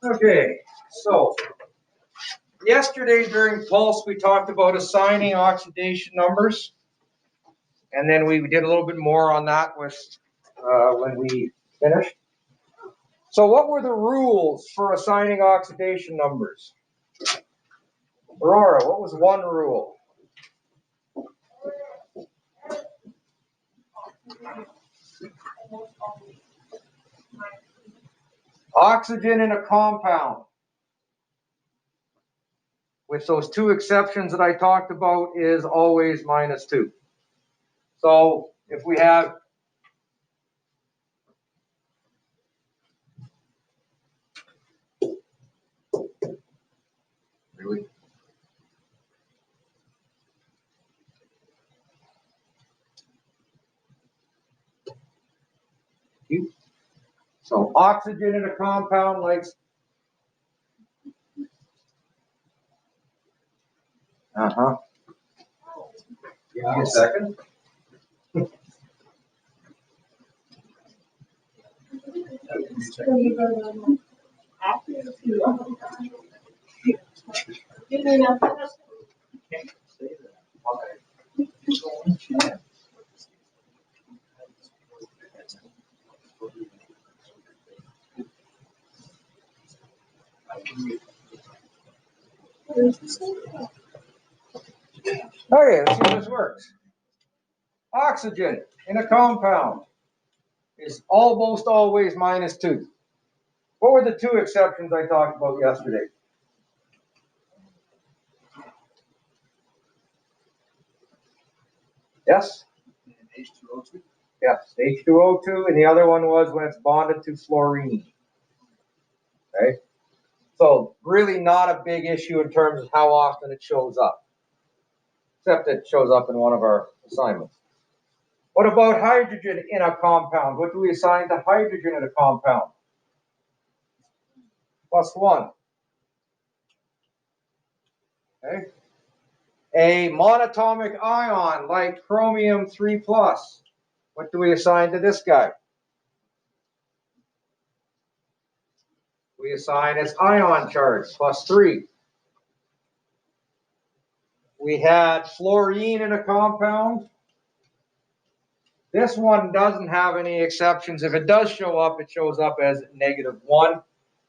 Okay, so yesterday during Pulse we talked about assigning oxidation numbers, and then we did a little bit more on that with when we finished. So what were the rules for assigning oxidation numbers? Aurora, what was one rule? Oxygen in a compound, with those two exceptions that I talked about, is always -2. So if we have really so oxygen in a compound likes Give me a second. Okay, let's see how this works. Oxygen in a compound is almost always -2. What were the two exceptions I talked about yesterday? Yes? H2O2. Yes, H2O2, and the other one was when it's bonded to fluorine. Okay? So really not a big issue in terms of how often it shows up, except it shows up in one of our assignments. What about hydrogen in a compound? What do we assign to hydrogen in a compound? +1. Okay? A monatomic ion like chromium 3+. What do we assign to this guy? We assign its ion charge, +3. We had fluorine in a compound. This one doesn't have any exceptions. If it does show up, it shows up as -1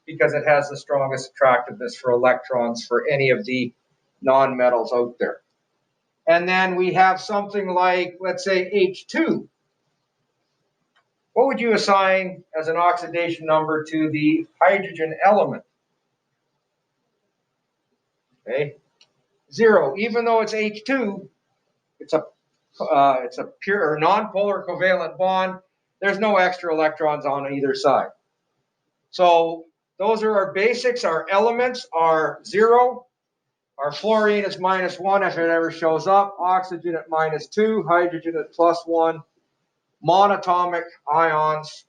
because it has the strongest attractiveness for electrons for any of the nonmetals out there. And then we have something like, let's say, H2. What would you assign as an oxidation number to the hydrogen element? Okay, 0. Even though it's H2, it's a pure or non-polar covalent bond. There's no extra electrons on either side. So those are our basics. Our elements are 0. Our fluorine is -1 if it ever shows up. Oxygen at -2. Hydrogen at +1. Monatomic ions.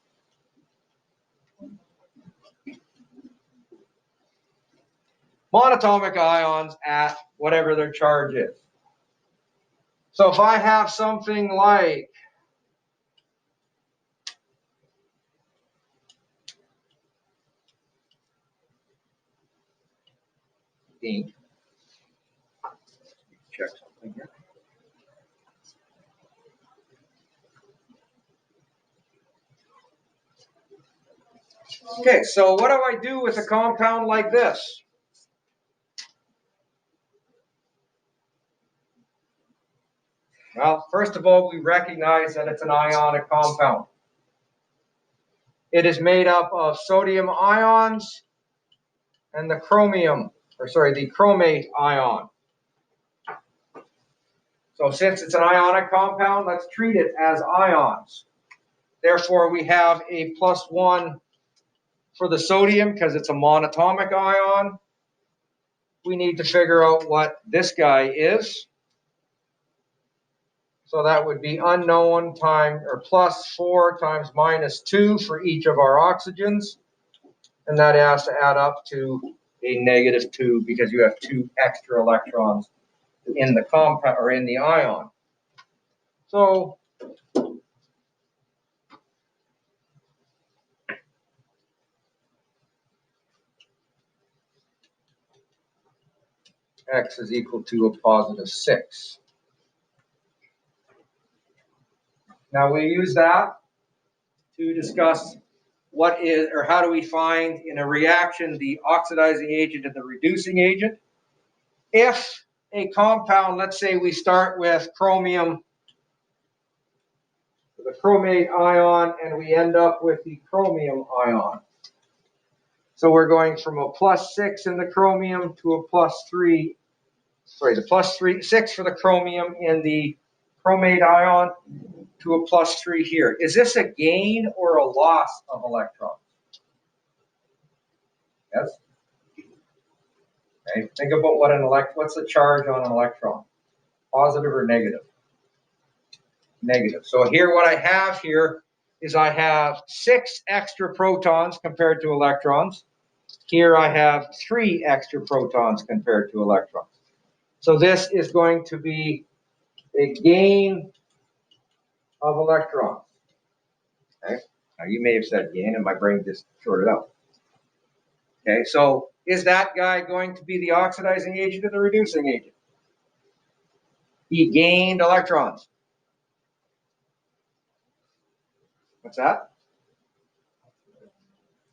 Monatomic ions at whatever their charge is. So if I have something like ink, check something here. Okay, so what do I do with a compound like this? Well, first of all, we recognize that it's an ionic compound. It is made up of sodium ions and the the chromate ion. So since it's an ionic compound, let's treat it as ions. Therefore, we have a +1 for the sodium because it's a monatomic ion. We need to figure out what this guy is. So that would be unknown times, or +4 times -2 for each of our oxygens. And that has to add up to a -2 because you have 2 extra electrons in the compound or in the ion. So X is equal to a positive 6. Now we use that to discuss what is, or how do we find in a reaction the oxidizing agent and the reducing agent. If a compound, let's say we start with chromium, the chromate ion, and we end up with the chromium ion. So we're going from a +6 in the chromium to a +3, the +6 for the chromium in the chromate ion to a +3 here. Is this a gain or a loss of electrons? Yes? Okay. Think about what's the charge on an electron? Positive or negative? Negative. So here what I have here is I have 6 extra protons compared to electrons. Here I have 3 extra protons compared to electrons. So this is going to be a gain of electrons. Okay. Now you may have said gain and my brain just shorted out. Okay, so is that guy going to be the oxidizing agent or the reducing agent? He gained electrons. What's that?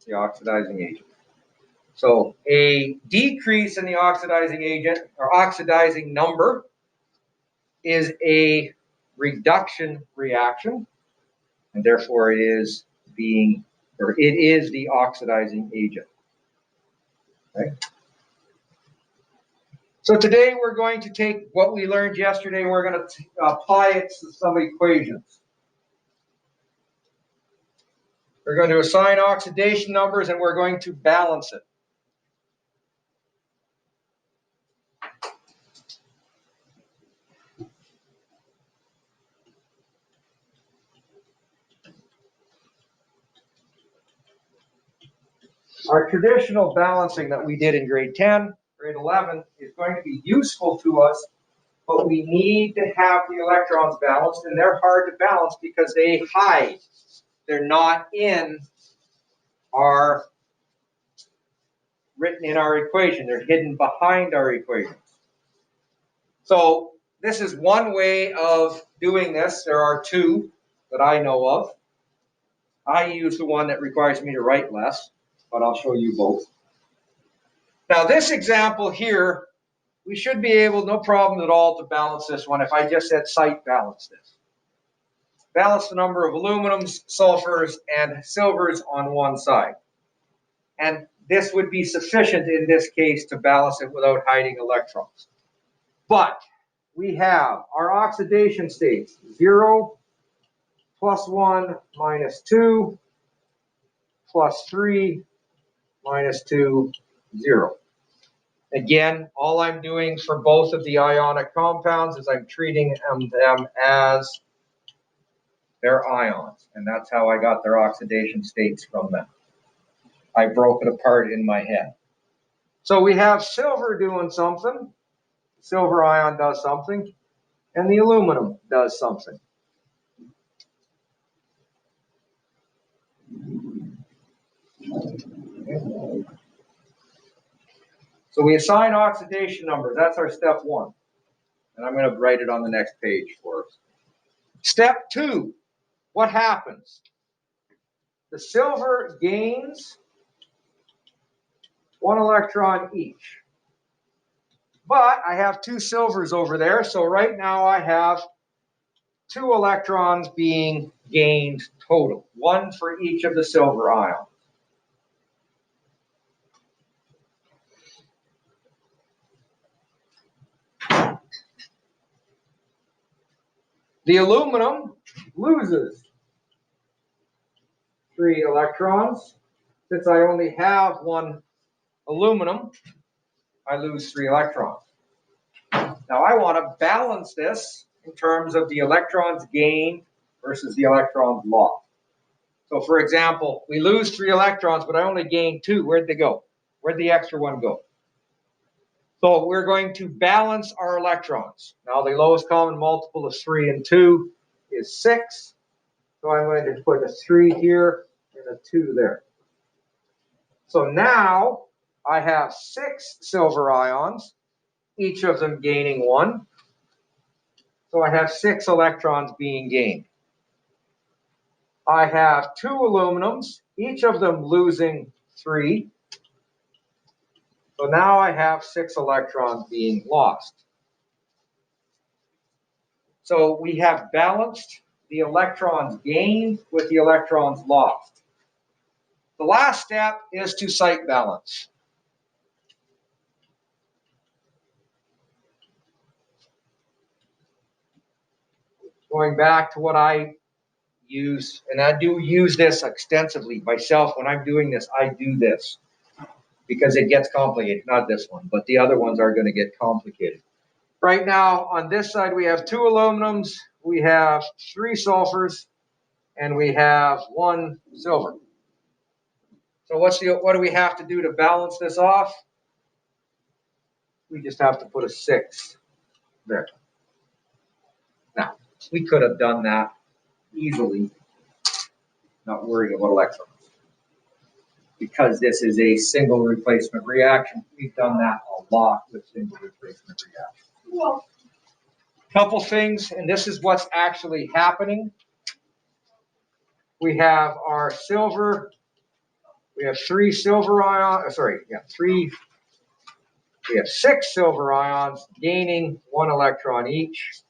The oxidizing agent. So a decrease in the oxidizing agent or oxidizing number is a reduction reaction, and therefore it is the oxidizing agent. Okay. So today we're going to take what we learned yesterday and we're going to apply it to some equations. We're going to assign oxidation numbers and we're going to balance it. Our traditional balancing that we did in grade 10, grade 11 is going to be useful to us, but we need to have the electrons balanced, and they're hard to balance because they hide. They're not written in our equation. They're hidden behind our equations. So this is one way of doing this. There are two that I know of. I use the one that requires me to write less, but I'll show you both. Now this example here, we should be able, no problem at all, to balance this one if I just said site balance this. Balance the number of aluminums, sulfurs, and silvers on one side. And this would be sufficient in this case to balance it without hiding electrons. But we have our oxidation states, 0, +1, -2, +3, -2, 0. Again, all I'm doing for both of the ionic compounds is I'm treating them as their ions. And that's how I got their oxidation states from them. I broke it apart in my head. So we have silver doing something. Silver ion does something. And the aluminum does something. So we assign oxidation numbers. That's our step 1. And I'm going to write it on the next page for us. Step 2, what happens? The silver gains 1 electron each. But I have 2 silvers over there, so right now I have 2 electrons being gained total, 1 for each of the silver ions. The aluminum loses 3 electrons. Since I only have 1 aluminum, I lose 3 electrons. Now I want to balance this in terms of the electrons gained versus the electrons lost. So for example, we lose 3 electrons, but I only gained 2. Where'd they go? Where'd the extra 1 go? So we're going to balance our electrons. Now the lowest common multiple of 3 and 2 is 6. So I'm going to put a 3 here and a 2 there. So now I have 6 silver ions each of them gaining 1. So I have 6 electrons being gained. I have 2 aluminums, each of them losing 3. So now I have 6 electrons being lost. So we have balanced the electrons gained with the electrons lost. The last step is to site balance. Going back to what I use, and I do use this extensively myself when I'm doing this, I do this because it gets complicated. Not this one, but the other ones are going to get complicated. Right now, on this side, we have 2 aluminums, we have 3 sulfurs, and we have 1 silver. So what do we have to do to balance this off? We just have to put a 6 there. Now, we could have done that easily, not worrying about electrons. Because this is a single replacement reaction, we've done that a lot with single replacement reactions. Well, couple things, and this is what's actually happening. We have our silver, we have 3 silver ions, we have 6 silver ions gaining 1 electron each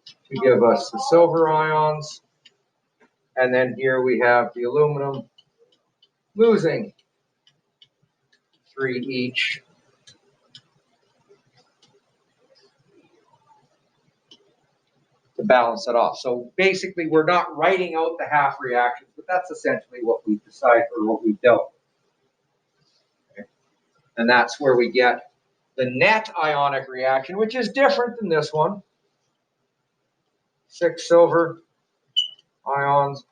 to give us the silver ions. And then here we have the aluminum losing 3 each. To balance it off. So basically, we're not writing out the half reactions, but that's essentially what we've decided or what we've dealt with. Okay. And that's where we get the net ionic reaction, which is different than this one. 6 silver ions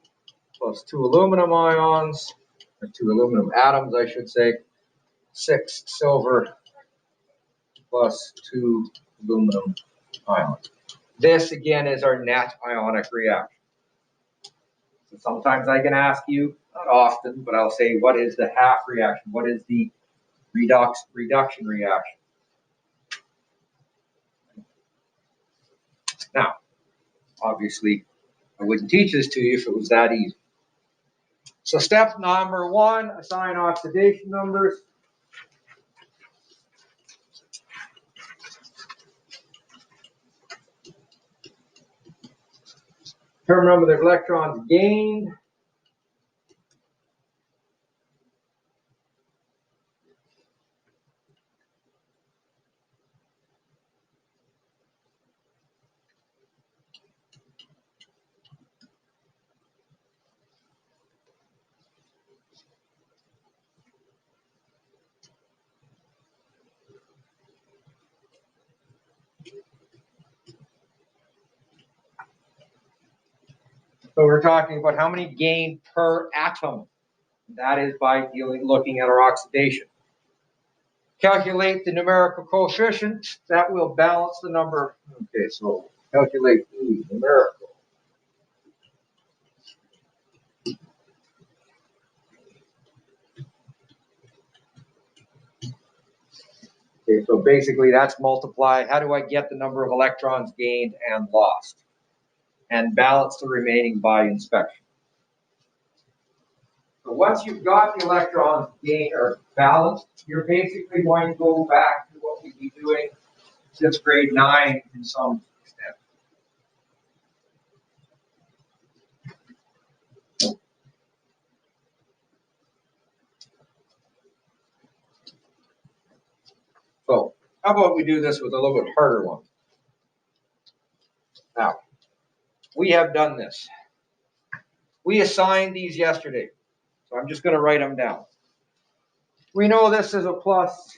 plus 2 aluminum ions, or 2 aluminum atoms, I should say. 6 silver plus 2 aluminum ions. This, again, is our net ionic reaction. So sometimes I can ask you, not often, but I'll say, what is the half reaction? What is the reduction reaction? Now, obviously, I wouldn't teach this to you if it was that easy. So step number 1, assign oxidation numbers. Term number of electrons gained. So we're talking about how many gained per atom. That is by looking at our oxidation. Calculate the numerical coefficient. That will balance the number. Okay, so calculate the numerical. Okay, so basically that's multiply. How do I get the number of electrons gained and lost? And balance the remaining by inspection. So once you've got the electrons gained or balanced, you're basically going to go back to what we'd be doing since grade 9 in some extent. So how about we do this with a little bit harder one? Now, we have done this. We assigned these yesterday, so I'm just going to write them down. We know this is a plus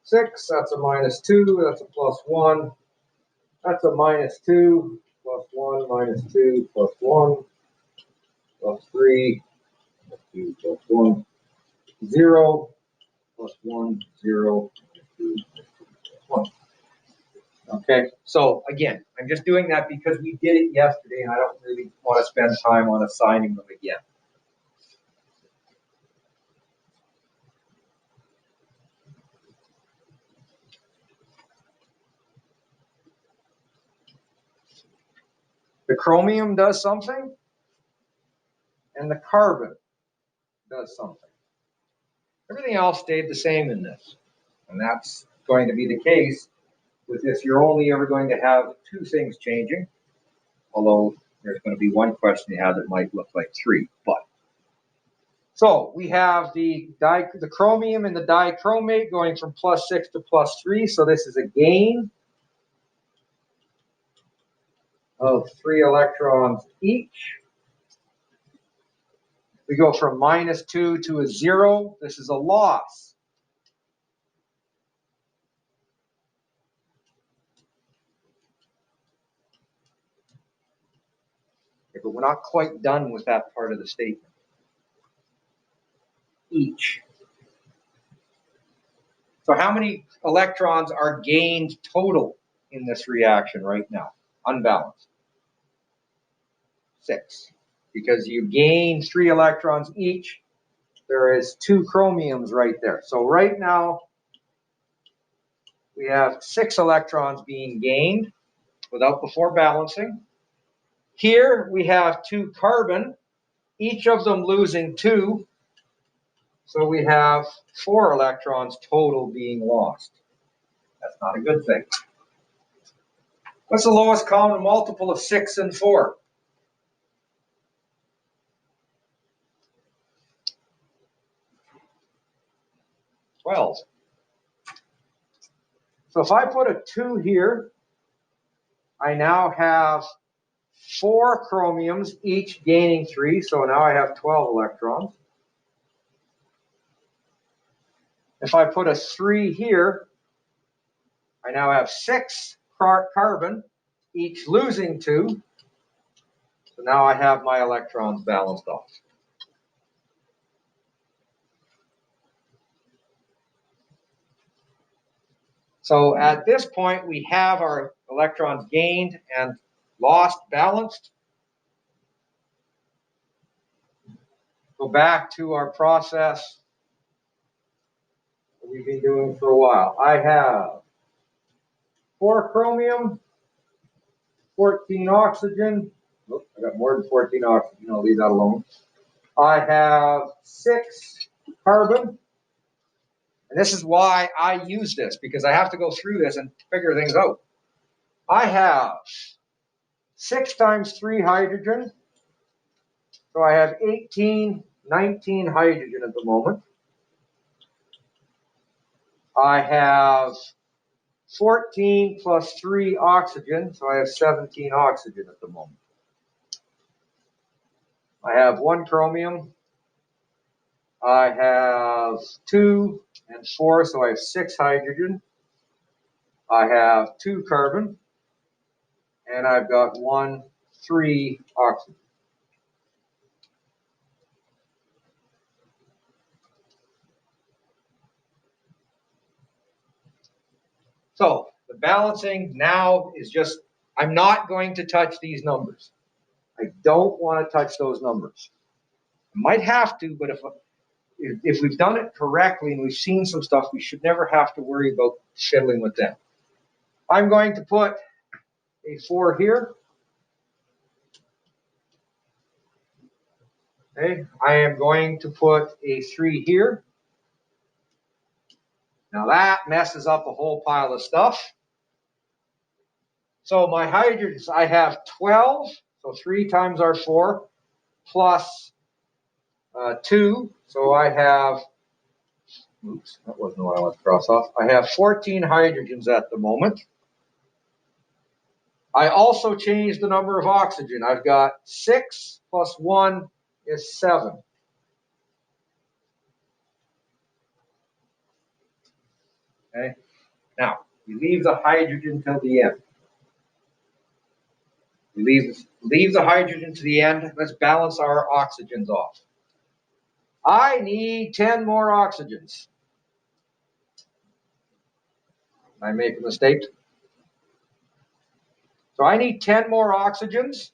6, that's a minus 2, that's a plus 1, that's a minus 2, plus 1, minus 2, plus 1, plus 3, plus 2, plus 1, 0, plus 1, 0, plus 2, plus 1. Okay, so again, I'm just doing that because we did it yesterday and I don't really want to spend time on assigning them again. The chromium does something, and the carbon does something. Everything else stayed the same in this. And that's going to be the case with this. You're only ever going to have two things changing, although there's going to be one question you have that might look like three. But so we have the chromium and the dichromate going from +6 to +3. So this is a gain of 3 electrons each. We go from -2 to a 0. This is a loss. Okay, but we're not quite done with that part of the statement. Each. So how many electrons are gained total in this reaction right now? Unbalanced. 6. Because you gain 3 electrons each, there is 2 chromiums right there. So right now, we have 6 electrons being gained before balancing. Here we have 2 carbon, each of them losing 2. So we have 4 electrons total being lost. That's not a good thing. What's the lowest common multiple of 6 and 4? 12. So if I put a 2 here, I now have 4 chromiums, each gaining 3. So now I have 12 electrons. If I put a 3 here, I now have 6 carbon, each losing 2. So now I have my electrons balanced off. So at this point, we have our electrons gained and lost balanced. Go back to our process that we've been doing for a while. I have 4 chromium, 14 oxygen. Oops, I got more than 14 oxygen. I'll leave that alone. I have 6 carbon. And this is why I use this, because I have to go through this and figure things out. I have 6 times 3 hydrogen. So I have 19 hydrogen at the moment. I have 14 plus 3 oxygen, so I have 17 oxygen at the moment. I have 1 chromium. I have 2 and 4, so I have 6 hydrogen. I have 2 carbon, and I've got 3 oxygen. So the balancing now is just, I'm not going to touch these numbers. I don't want to touch those numbers. I might have to, but if we've done it correctly and we've seen some stuff, we should never have to worry about fiddling with them. I'm going to put a 4 here. Okay, I am going to put a 3 here. Now that messes up a whole pile of stuff. So my hydrogens, I have 12, so 3 times our 4, plus 2, so I have, oops, that wasn't what I want to cross off. I have 14 hydrogens at the moment. I also changed the number of oxygen. I've got 6 plus 1 is 7. Okay, now we leave the hydrogen till the end. We leave the hydrogen to the end. Let's balance our oxygens off. I need 10 more oxygens. I make a mistake. So I need 10 more oxygens.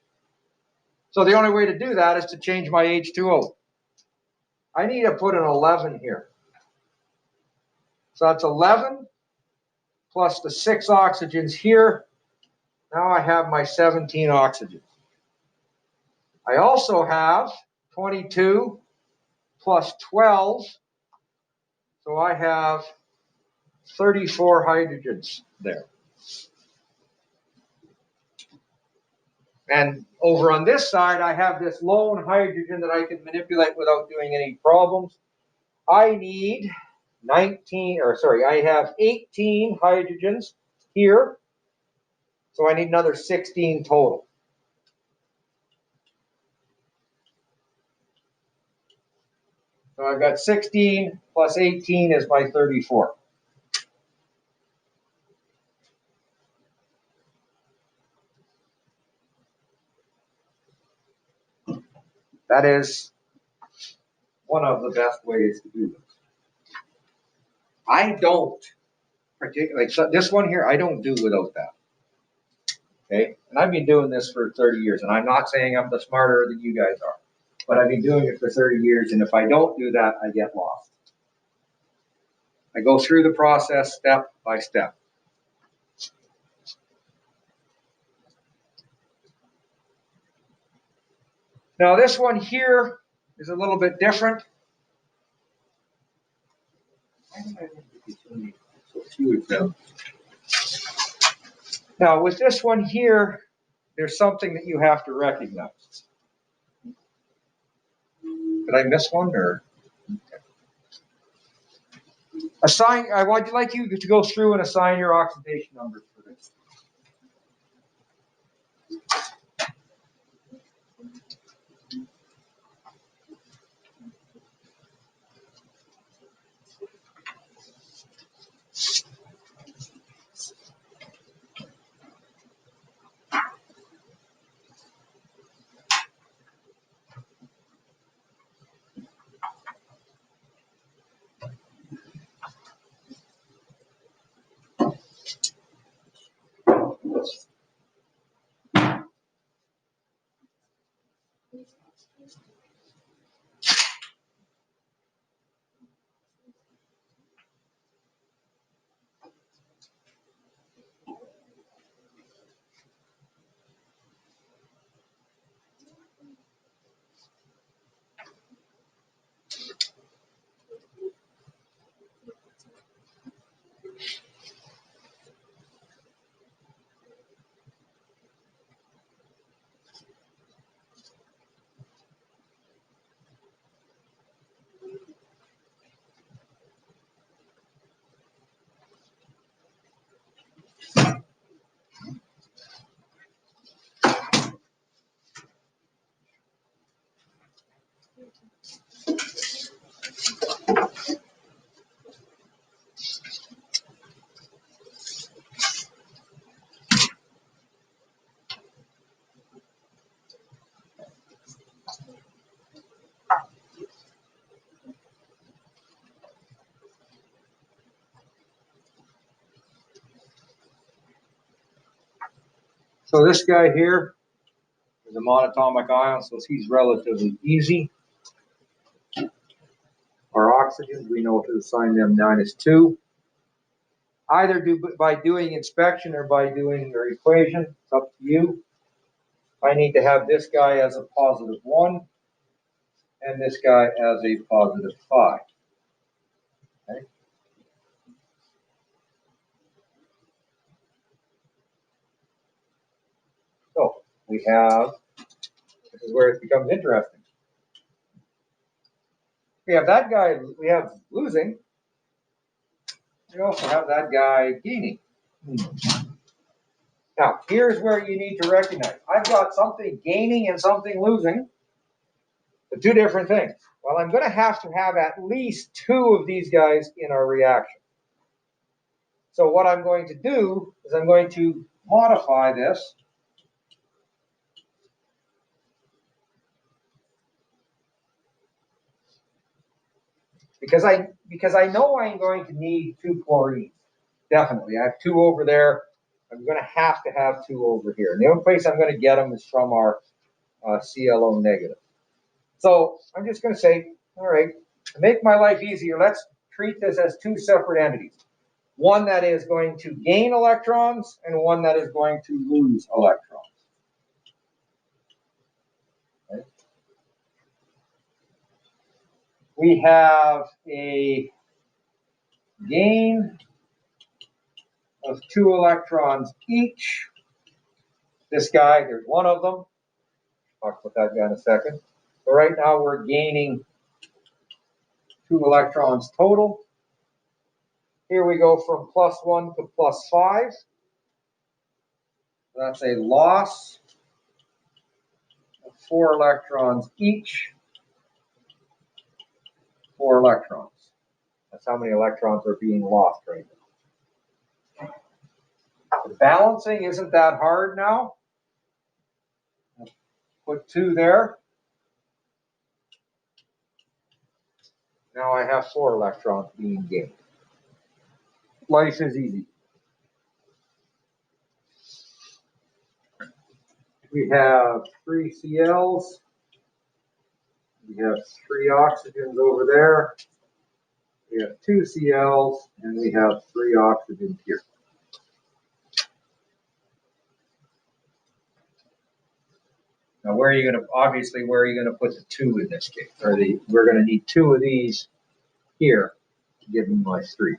So the only way to do that is to change my H2O. I need to put an 11 here. So that's 11 plus the 6 oxygens here. Now I have my 17 oxygens. I also have 22 plus 12, so I have 34 hydrogens there. And over on this side, I have this lone hydrogen that I can manipulate without doing any problems. I need 19, or sorry, I have 18 hydrogens here. So I need another 16 total. So I've got 16 plus 18 is my 34. That is one of the best ways to do this. I don't particularly, like so this one here, I don't do without that. Okay, and I've been doing this for 30 years, and I'm not saying I'm the smarter than you guys are, but I've been doing it for 30 years, and if I don't do that, I get lost. I go through the process step by step. Now this one here is a little bit different. Now with this one here, there's something that you have to recognize. Did I miss one or? Assign, I would like you to go through and assign your oxidation numbers for this. So this guy here is a monatomic ion, so he's relatively easy. Our oxygens, we know to assign them -2. Either by doing inspection or by doing your equation. It's up to you. I need to have this guy as a +1 and this guy as a +5. Okay. So we have, this is where it becomes interesting. We have that guy, we have losing. We also have that guy gaining. Now, here's where you need to recognize. I've got something gaining and something losing. The two different things. Well, I'm going to have at least 2 of these guys in our reaction. So what I'm going to do is I'm going to modify this. Because I know I'm going to need 2 chlorines. Definitely. I have 2 over there. I'm going to have 2 over here. And the only place I'm going to get them is from our ClO negative. So I'm just going to say, all right, to make my life easier, let's treat this as 2 separate entities. One that is going to gain electrons and one that is going to lose electrons. Okay. we have a gain of 2 electrons each. This guy, there's one of them. I'll talk about that guy in a second. But right now we're gaining 2 electrons total. Here we go from +1 to +5. That's a loss of 4 electrons each. 4 electrons. That's how many electrons are being lost right now. The balancing isn't that hard now. Put 2 there. Now I have 4 electrons being gained. Life is easy. We have 3 Cls. We have 3 oxygens over there. We have 2 Cls, and we have 3 oxygens here. Now, where are you going to, obviously, where are you going to put the 2 in this case? We're going to need 2 of these here to give me my 3.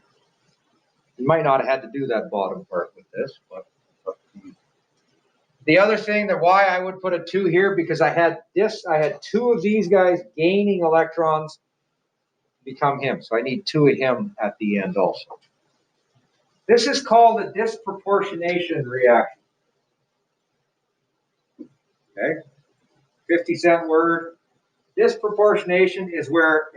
You might not have had to do that bottom part with this, but it's up to you. The other thing that why I would put a 2 here, because I had 2 of these guys gaining electrons become him. So I need 2 of him at the end also. This is called a disproportionation reaction. Okay? 50-cent word. Disproportionation is where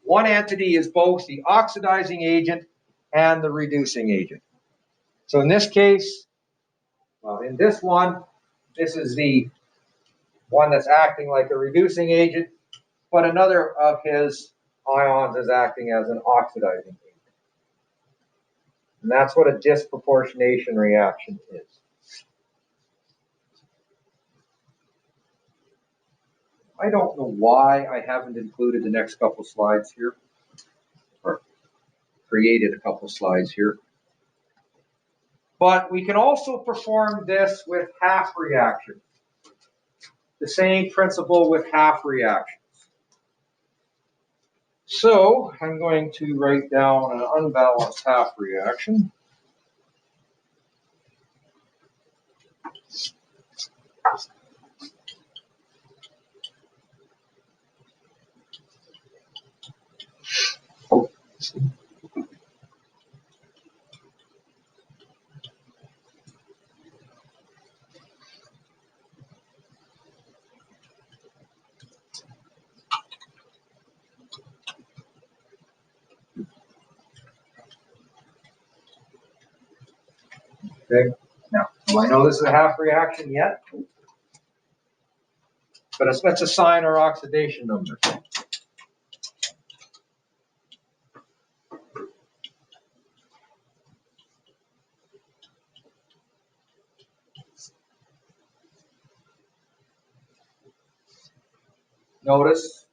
one entity is both the oxidizing agent and the reducing agent. So in this case, well, in this one, this is the one that's acting like a reducing agent, but another of his ions is acting as an oxidizing agent. And that's what a disproportionation reaction is. I don't know why I haven't included the next couple slides here, or created a couple slides here. But we can also perform this with half reactions. The same principle with half reactions. So I'm going to write down an unbalanced half reaction. Okay. Now, do I know this is a half reaction yet? But let's assign our oxidation number. Notice,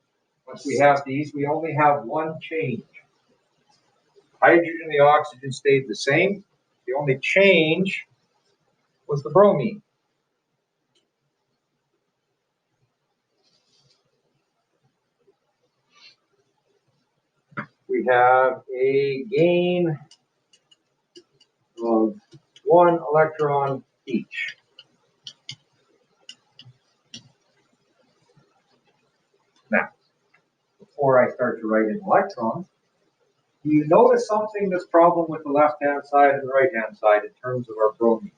once we have these, we only have one change. Hydrogen and the oxygen stayed the same. The only change was the bromine. We have a gain of 1 electron each. Now, before I start to write in electrons, do you notice something that's problem with the left-hand side and the right-hand side in terms of our bromine?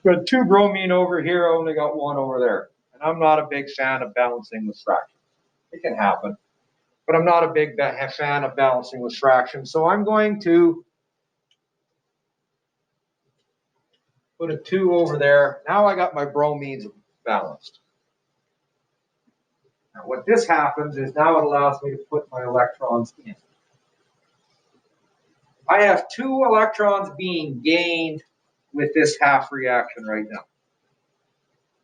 Got 2 bromine over here, I only got 1 over there. And I'm not a big fan of balancing with fractions. It can happen, but I'm not a big fan of balancing with fractions. So I'm going to put a 2 over there. Now I got my bromines balanced. Now what this happens is now it allows me to put my electrons in. I have 2 electrons being gained with this half reaction right now.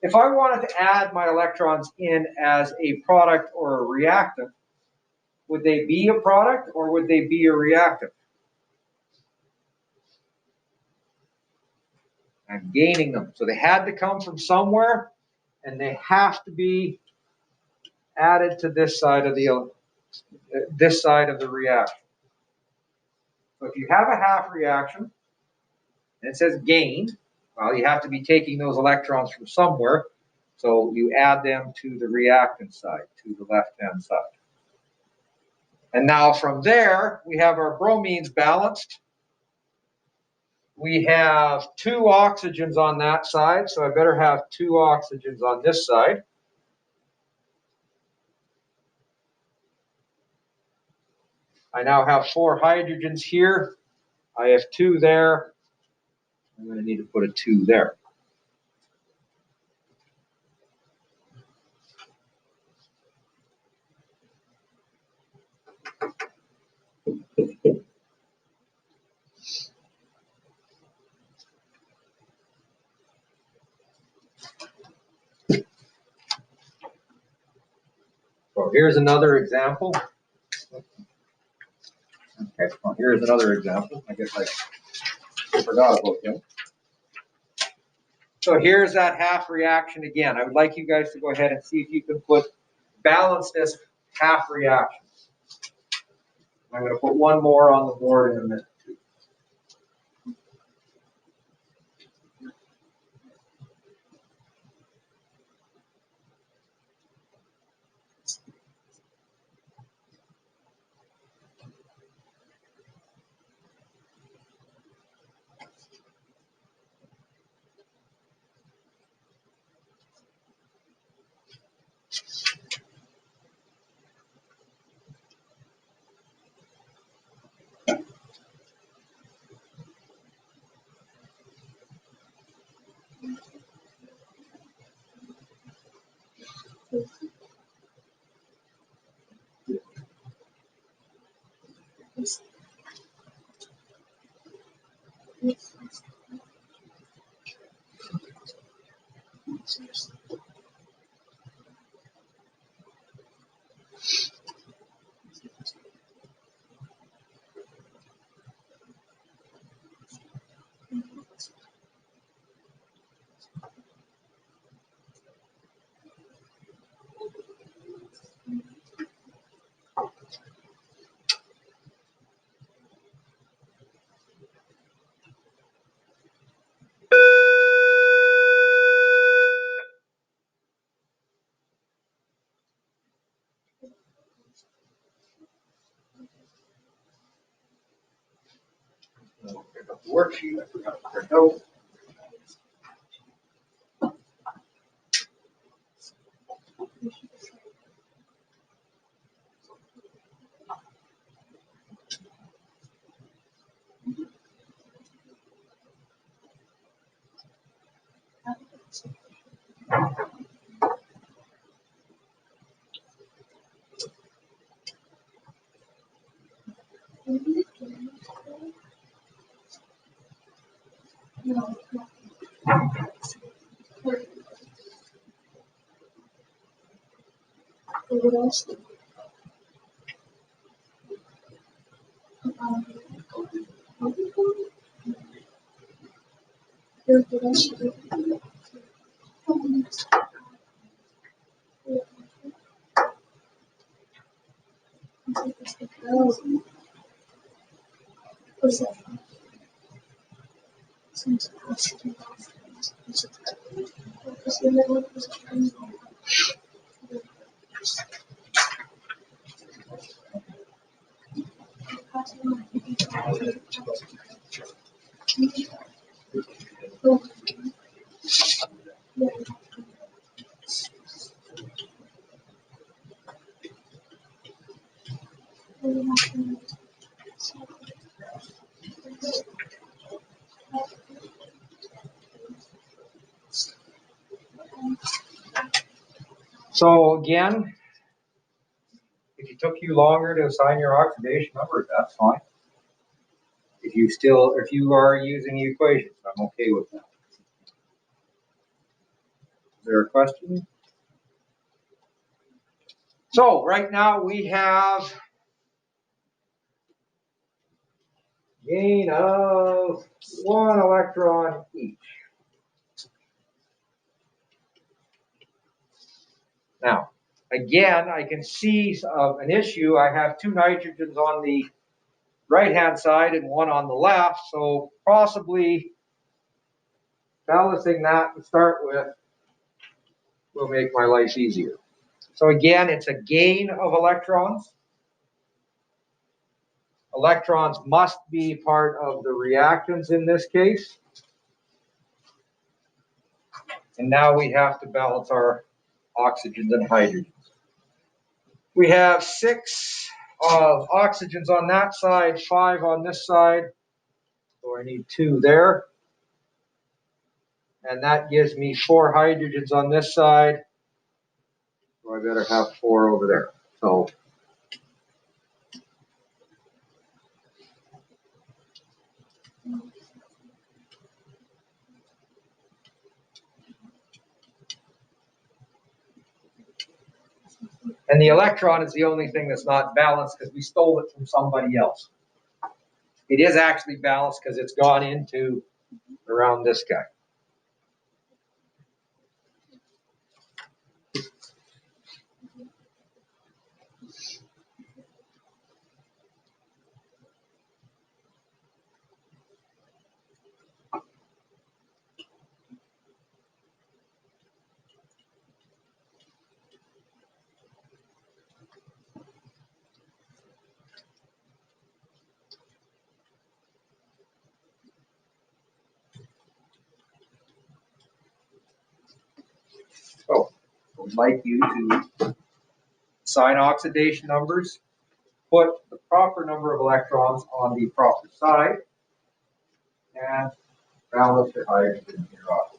If I wanted to add my electrons in as a product or a reactant, would they be a product or would they be a reactant? I'm gaining them. So they had to come from somewhere, and they have to be added to this side of the reaction. So if you have a half reaction, and it says gained, well, you have to be taking those electrons from somewhere. So you add them to the reactant side, to the left-hand side. And now from there, we have our bromines balanced. We have 2 oxygens on that side, so I better have 2 oxygens on this side. I now have 4 hydrogens here. I have 2 there. I'm going to need to put a 2 there. So here's another example. Okay, well, here's another example. I guess I forgot about him. So here's that half reaction again. I would like you guys to go ahead and see if you can balance this half reaction. I'm going to put one more on the board in a minute. Pick up the worksheet. I forgot to print out. So again, if it took you longer to assign your oxidation number, that's fine. If you are using the equations, I'm okay with that. Is there a question? So right now we have gain of 1 electron each. Now, again, I can see an issue. I have two nitrogens on the right-hand side and one on the left, so possibly balancing that to start with will make my life easier. So again, it's a gain of electrons. Electrons must be part of the reactants in this case. And now we have to balance our oxygens and hydrogens. We have 6 oxygens on that side, 5 on this side. So I need 2 there. And that gives me 4 hydrogens on this side. So I better have 4 over there. So and the electron is the only thing that's not balanced because we stole it from somebody else. It is actually balanced because it's gone into around this guy. So I would like you to assign oxidation numbers, put the proper number of electrons on the proper side, and balance your hydrogen here off.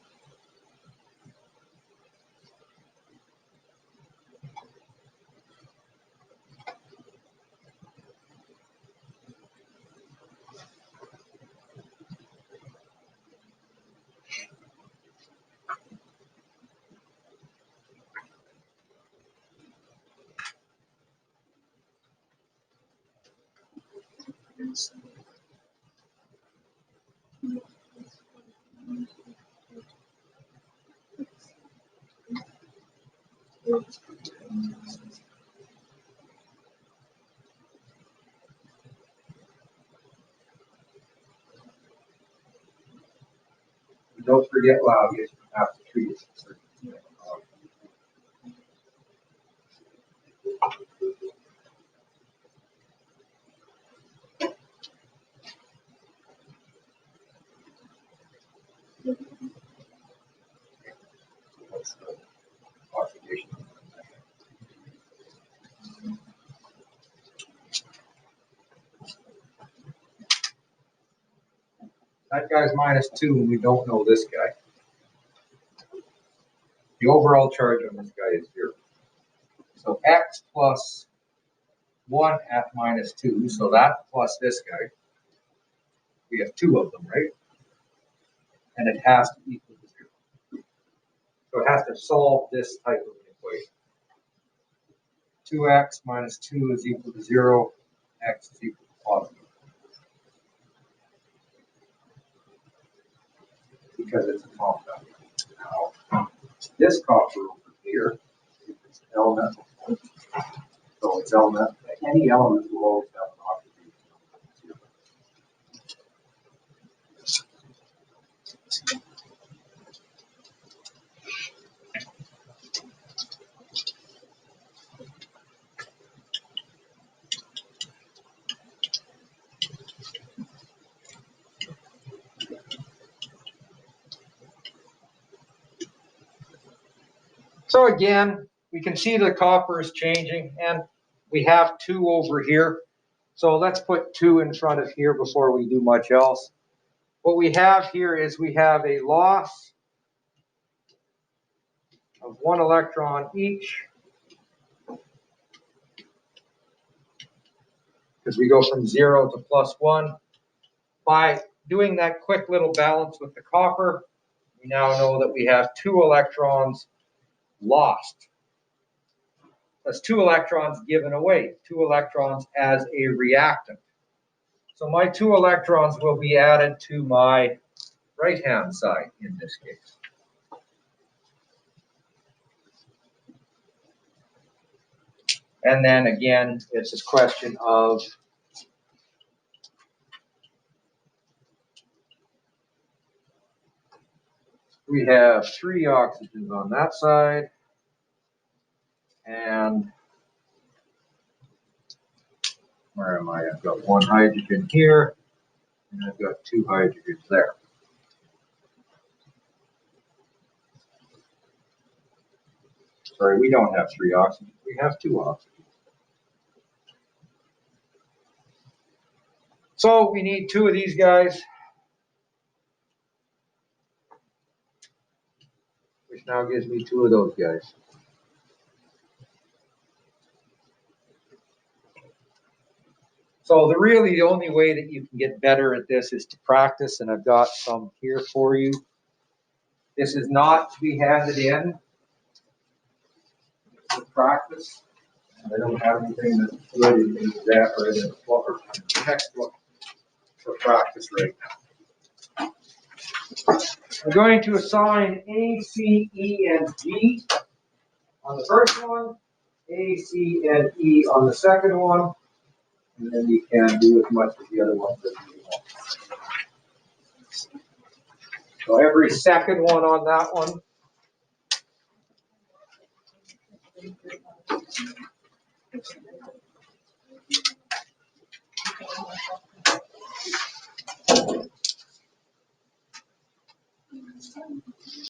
Don't forget loud, you have to treat it. Oxidation. That guy's -2, and we don't know this guy. The overall charge on this guy is 0. So x plus 1 at -2, so that plus this guy. We have 2 of them, right? And it has to equal to 0. So it has to solve this type of an equation. 2x minus 2 is equal to 0. X is equal to positive. Because it's a compound. Now, this copper over here is elemental. So it's element. Any element will always have an oxidation number of 0. So again, we can see the copper is changing, and we have 2 over here. So let's put 2 in front of here before we do much else. What we have here is we have a loss of 1 electron each, because we go from 0 to +1. By doing that quick little balance with the copper, we now know that we have 2 electrons lost. That's 2 electrons given away, 2 electrons as a reactant. So my 2 electrons will be added to my right-hand side in this case. And then again, it's this question of we have 3 oxygens on that side, and where am I? I've got 1 hydrogen here, and I've got 2 hydrogens there. Sorry, we don't have 3 oxygens, we have 2 oxygens. So we need 2 of these guys, which now gives me 2 of those guys. So the only way that you can get better at this is to practice, and I've got some here for you. This is not to be handed in. It's to practice. And I don't have anything that's good in that or in the book or textbook for practice right now. I'm going to assign A, C, E, and G on the first one, A, C, and E on the second one, and then you can do as much as the other ones as you want. So every second one on that one.